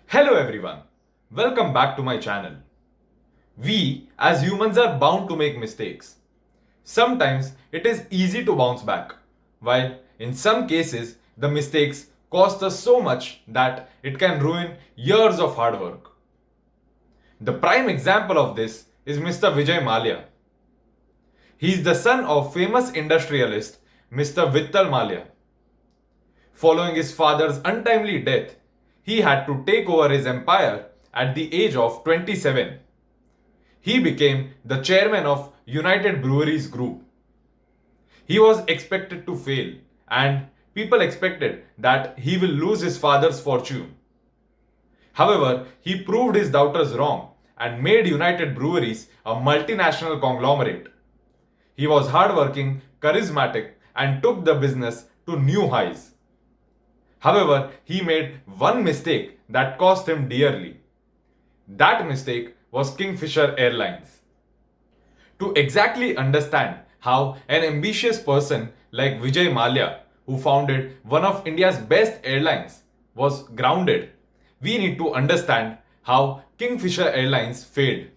Hello everyone, welcome back to my channel. We as humans are bound to make mistakes. Sometimes it is easy to bounce back, while in some cases the mistakes cost us so much that it can ruin years of hard work. The prime example of this is Mr. Vijay Mallya. He is the son of famous industrialist Mr. Vittal Mallya. Following his father's untimely death, he had to take over his empire at the age of 27. He became the chairman of United Breweries Group. He was expected to fail, and people expected that he will lose his father's fortune. However, he proved his doubters wrong and made United Breweries a multinational conglomerate. He was hardworking, charismatic, and took the business to new highs. However, he made one mistake that cost him dearly. That mistake was Kingfisher Airlines. To exactly understand how an ambitious person like Vijay Mallya, who founded one of India's best airlines, was grounded, we need to understand how Kingfisher Airlines failed.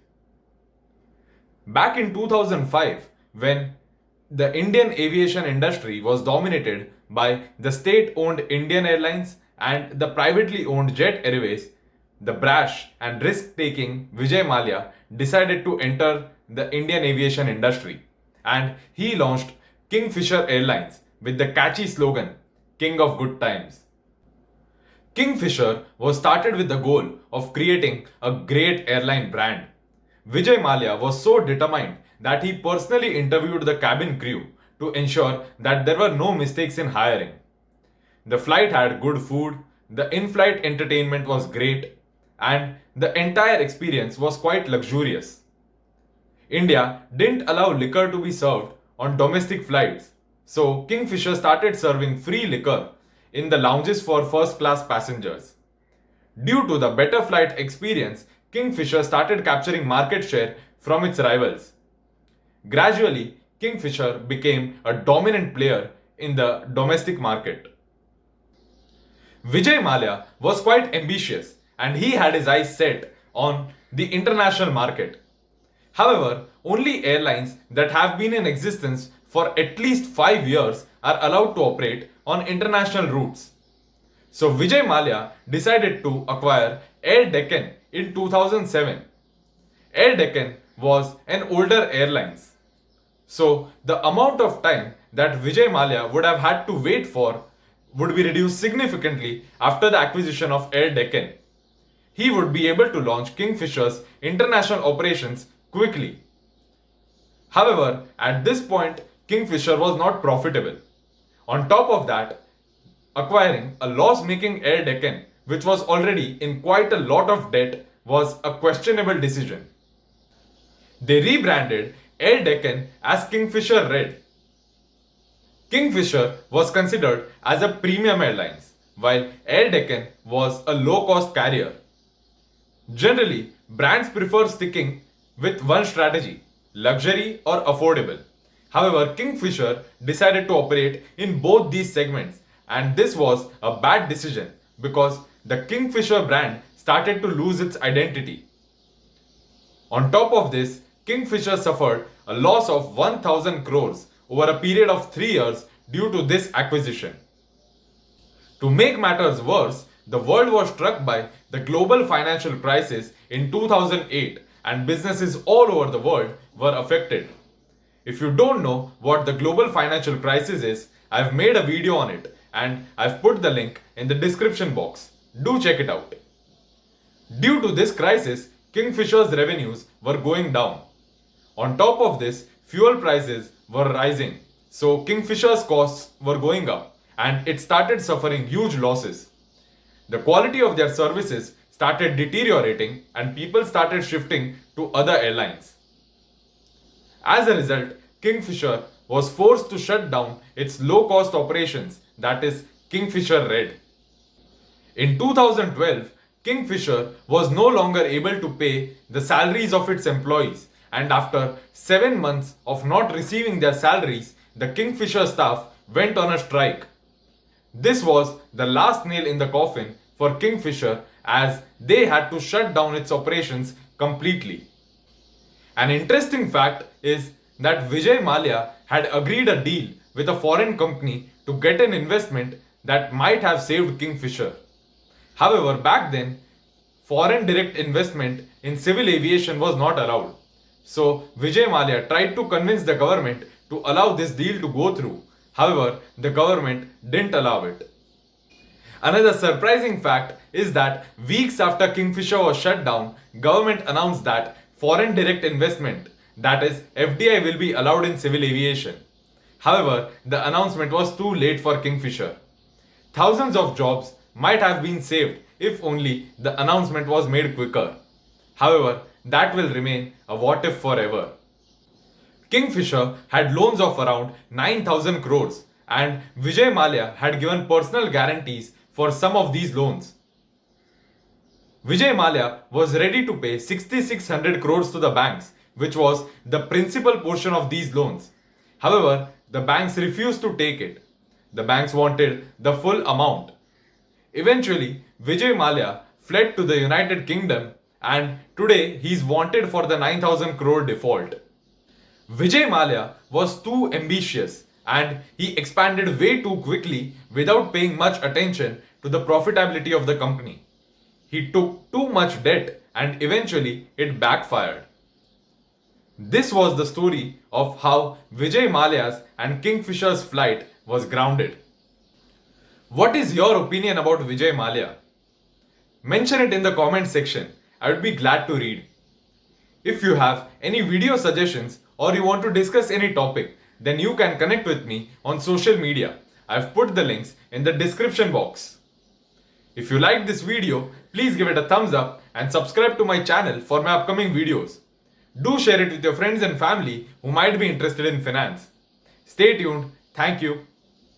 Back in 2005, when the Indian aviation industry was dominated by the state owned Indian Airlines and the privately owned Jet Airways, the brash and risk taking Vijay Mallya decided to enter the Indian aviation industry, and he launched Kingfisher Airlines with the catchy slogan King of Good Times. Kingfisher was started with the goal of creating a great airline brand. Vijay Mallya was so determined that he personally interviewed the cabin crew to ensure that there were no mistakes in hiring. The flight had good food, the in flight entertainment was great, and the entire experience was quite luxurious. India didn't allow liquor to be served on domestic flights, so Kingfisher started serving free liquor in the lounges for first class passengers. Due to the better flight experience, Kingfisher started capturing market share from its rivals. Gradually, Kingfisher became a dominant player in the domestic market. Vijay Mallya was quite ambitious and he had his eyes set on the international market. However, only airlines that have been in existence for at least 5 years are allowed to operate on international routes. So Vijay Mallya decided to acquire Air Deccan in 2007. Air Deccan was an older airlines. So the amount of time that Vijay Mallya would have had to wait for would be reduced significantly after the acquisition of Air Deccan. He would be able to launch Kingfisher's international operations quickly. However, at this point, Kingfisher was not profitable. On top of that, acquiring a loss making Air Deccan, which was already in quite a lot of debt, was a questionable decision. They rebranded Air Deccan as Kingfisher Red. Kingfisher was considered as a premium airlines, while Air Deccan was a low cost carrier. Generally, brands prefer sticking with one strategy, luxury or affordable. However, Kingfisher decided to operate in both these segments, and this was a bad decision because the Kingfisher brand started to lose its identity. On top of this, Kingfisher suffered a loss of 1000 crores over a period of 3 years due to this acquisition. To make matters worse, the world was struck by the global financial crisis in 2008 and businesses all over the world were affected. If you don't know what the global financial crisis is, I've made a video on it and I've put the link in the description box. Do check it out. Due to this crisis, Kingfisher's revenues were going down. On top of this, fuel prices were rising, so Kingfisher's costs were going up and it started suffering huge losses. The quality of their services started deteriorating and people started shifting to other airlines. As a result, Kingfisher was forced to shut down its low cost operations, that is, Kingfisher Red. In 2012, Kingfisher was no longer able to pay the salaries of its employees, and after 7 months of not receiving their salaries, the Kingfisher staff went on a strike. This was the last nail in the coffin for Kingfisher as they had to shut down its operations completely. An interesting fact is that Vijay Mallya had agreed a deal with a foreign company to get an investment that might have saved Kingfisher. However, back then, foreign direct investment in civil aviation was not allowed. So, Vijay Mallya tried to convince the government to allow this deal to go through. However, the government didn't allow it. Another surprising fact is that weeks after Kingfisher was shut down, government announced that foreign direct investment, that is FDI, will be allowed in civil aviation. However, the announcement was too late for Kingfisher. Thousands of jobs might have been saved if only the announcement was made quicker. However, that will remain a what if forever. Kingfisher had loans of around 9,000 crores and Vijay Mallya had given personal guarantees for some of these loans. Vijay Mallya was ready to pay 6,600 crores to the banks, which was the principal portion of these loans. However, the banks refused to take it. The banks wanted the full amount. Eventually, Vijay Mallya fled to the United Kingdom and today he is wanted for the 9,000 crore default. Vijay Mallya was too ambitious and he expanded way too quickly without paying much attention to the profitability of the company. He took too much debt and eventually it backfired. This was the story of how Vijay Mallya's and Kingfisher's flight was grounded. What is your opinion about Vijay Mallya? Mention it in the comment section. I would be glad to read. If you have any video suggestions or you want to discuss any topic, then you can connect with me on social media. I've put the links in the description box. If you liked this video, please give it a thumbs up and subscribe to my channel for my upcoming videos. Do share it with your friends and family who might be interested in finance. Stay tuned. Thank you.